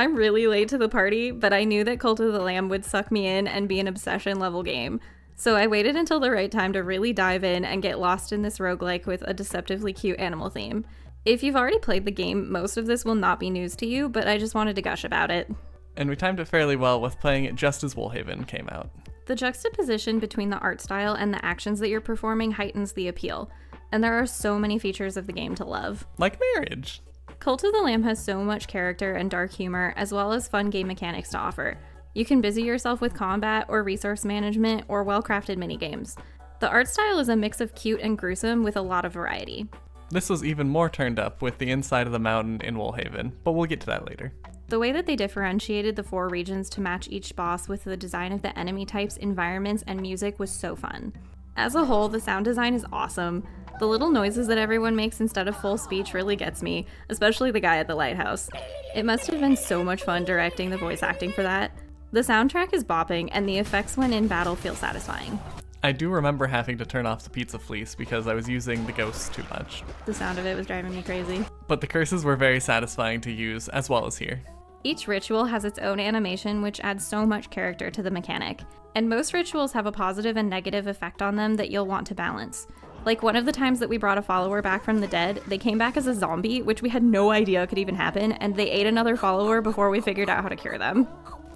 I'm really late to the party, but I knew that Cult of the Lamb would suck me in and be an obsession level game. So I waited until the right time to really dive in and get lost in this roguelike with a deceptively cute animal theme. If you've already played the game, most of this will not be news to you, but I just wanted to gush about it. And we timed it fairly well with playing it just as Woolhaven came out. The juxtaposition between the art style and the actions that you're performing heightens the appeal, and there are so many features of the game to love. Like marriage. Cult of the Lamb has so much character and dark humor, as well as fun game mechanics to offer. You can busy yourself with combat or resource management or well-crafted minigames. The art style is a mix of cute and gruesome with a lot of variety. This was even more turned up with the inside of the mountain in Woolhaven, but we'll get to that later. The way that they differentiated the 4 regions to match each boss with the design of the enemy types, environments, and music was so fun. As a whole, the sound design is awesome. The little noises that everyone makes instead of full speech really gets me, especially the guy at the lighthouse. It must have been so much fun directing the voice acting for that. The soundtrack is bopping, and the effects when in battle feel satisfying. I do remember having to turn off the pizza fleece because I was using the ghosts too much. The sound of it was driving me crazy. But the curses were very satisfying to use, as well as here. Each ritual has its own animation, which adds so much character to the mechanic. And most rituals have a positive and negative effect on them that you'll want to balance. Like one of the times that we brought a follower back from the dead, they came back as a zombie, which we had no idea could even happen, and they ate another follower before we figured out how to cure them.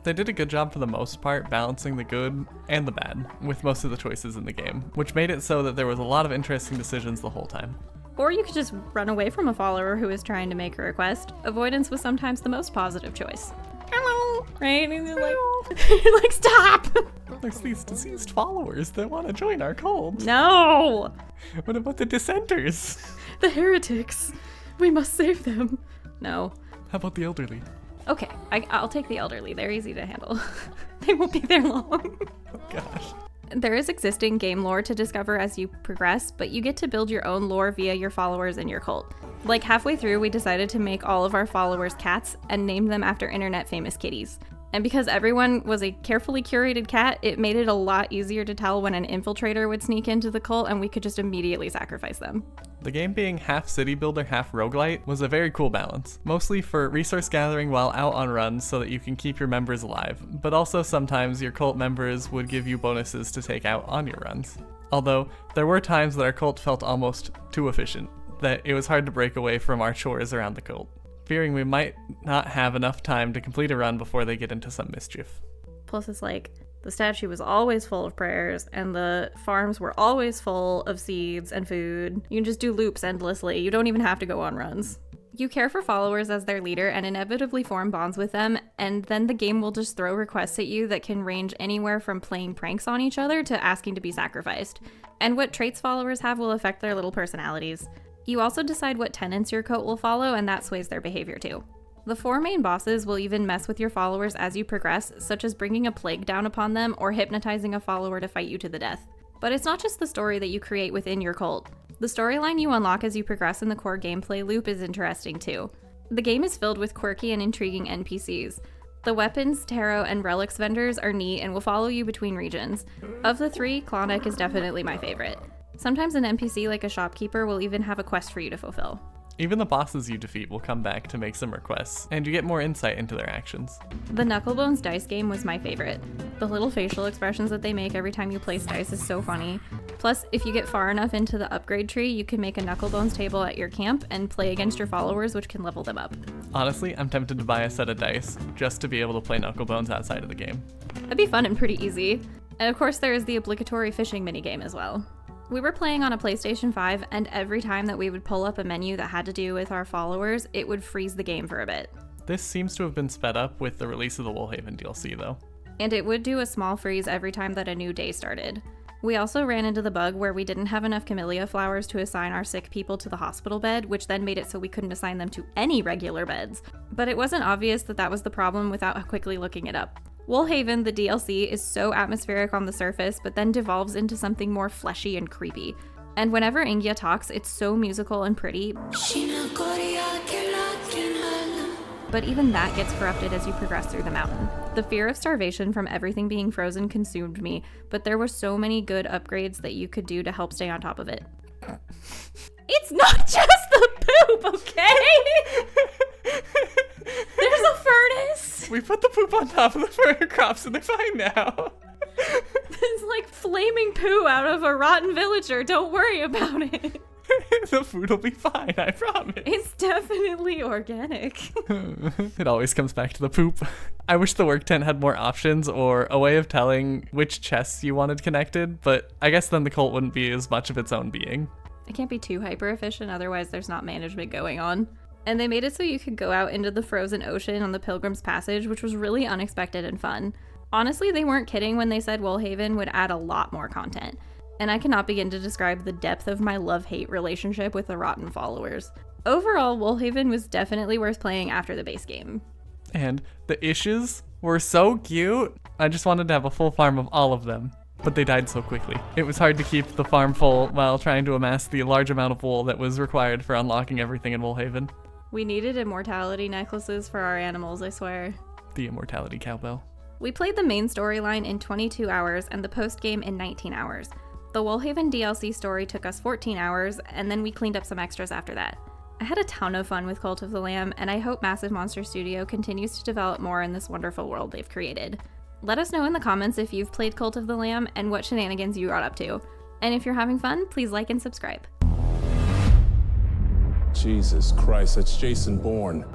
They did a good job for the most part balancing the good and the bad with most of the choices in the game, which made it so that there was a lot of interesting decisions the whole time. Or you could just run away from a follower who is trying to make a request. Avoidance was sometimes the most positive choice. Hello! Right? And you're like, stop! There's these deceased followers that want to join our cult. No! What about the dissenters? The heretics. We must save them. No. How about the elderly? Okay, I'll take the elderly. They're easy to handle. They won't be there long. Oh gosh. There is existing game lore to discover as you progress, but you get to build your own lore via your followers in your cult. Like halfway through, we decided to make all of our followers cats and name them after internet famous kitties. And because everyone was a carefully curated cat, it made it a lot easier to tell when an infiltrator would sneak into the cult, and we could just immediately sacrifice them. The game being half city builder, half roguelite was a very cool balance, mostly for resource gathering while out on runs so that you can keep your members alive, but also sometimes your cult members would give you bonuses to take out on your runs. Although, there were times that our cult felt almost too efficient, that it was hard to break away from our chores around the cult, fearing we might not have enough time to complete a run before they get into some mischief. Plus it's like, the statue was always full of prayers, and the farms were always full of seeds and food. You can just do loops endlessly. You don't even have to go on runs. You care for followers as their leader and inevitably form bonds with them, and then the game will just throw requests at you that can range anywhere from playing pranks on each other to asking to be sacrificed. And what traits followers have will affect their little personalities. You also decide what tenets your cult will follow, and that sways their behavior too. The 4 main bosses will even mess with your followers as you progress, such as bringing a plague down upon them or hypnotizing a follower to fight you to the death. But it's not just the story that you create within your cult. The storyline you unlock as you progress in the core gameplay loop is interesting too. The game is filled with quirky and intriguing NPCs. The weapons, tarot, and relics vendors are neat and will follow you between regions. Of the 3, Klondike is definitely my favorite. Sometimes an NPC like a shopkeeper will even have a quest for you to fulfill. Even the bosses you defeat will come back to make some requests, and you get more insight into their actions. The Knucklebones dice game was my favorite. The little facial expressions that they make every time you place dice is so funny. Plus, if you get far enough into the upgrade tree, you can make a Knucklebones table at your camp and play against your followers, which can level them up. Honestly, I'm tempted to buy a set of dice just to be able to play Knucklebones outside of the game. That'd be fun and pretty easy. And of course, there is the obligatory fishing minigame as well. We were playing on a PlayStation 5, and every time that we would pull up a menu that had to do with our followers, it would freeze the game for a bit. This seems to have been sped up with the release of the Woolhaven DLC, though. And it would do a small freeze every time that a new day started. We also ran into the bug where we didn't have enough camellia flowers to assign our sick people to the hospital bed, which then made it so we couldn't assign them to any regular beds. But it wasn't obvious that that was the problem without quickly looking it up. Woolhaven, the DLC, is so atmospheric on the surface, but then devolves into something more fleshy and creepy. And whenever Ingia talks, it's so musical and pretty. But even that gets corrupted as you progress through the mountain. The fear of starvation from everything being frozen consumed me, but there were so many good upgrades that you could do to help stay on top of it. It's not just the poop, okay? There's a furnace! We put the poop on top of the fur crops and they're fine now. It's like flaming poo out of a rotten villager. Don't worry about it. The food will be fine, I promise. It's definitely organic. It always comes back to the poop. I wish the work tent had more options or a way of telling which chests you wanted connected, but I guess then the cult wouldn't be as much of its own being. It can't be too hyper efficient, otherwise there's not management going on. And they made it so you could go out into the frozen ocean on the Pilgrim's Passage, which was really unexpected and fun. Honestly, they weren't kidding when they said Woolhaven would add a lot more content. And I cannot begin to describe the depth of my love-hate relationship with the Rotten followers. Overall, Woolhaven was definitely worth playing after the base game. And the issues were so cute. I just wanted to have a full farm of all of them, but they died so quickly. It was hard to keep the farm full while trying to amass the large amount of wool that was required for unlocking everything in Woolhaven. We needed immortality necklaces for our animals, I swear. The immortality cowbell. We played the main storyline in 22 hours and the post-game in 19 hours. The Woolhaven DLC story took us 14 hours, and then we cleaned up some extras after that. I had a ton of fun with Cult of the Lamb, and I hope Massive Monster Studio continues to develop more in this wonderful world they've created. Let us know in the comments if you've played Cult of the Lamb and what shenanigans you got up to. And if you're having fun, please like and subscribe. Jesus Christ, that's Jason Bourne.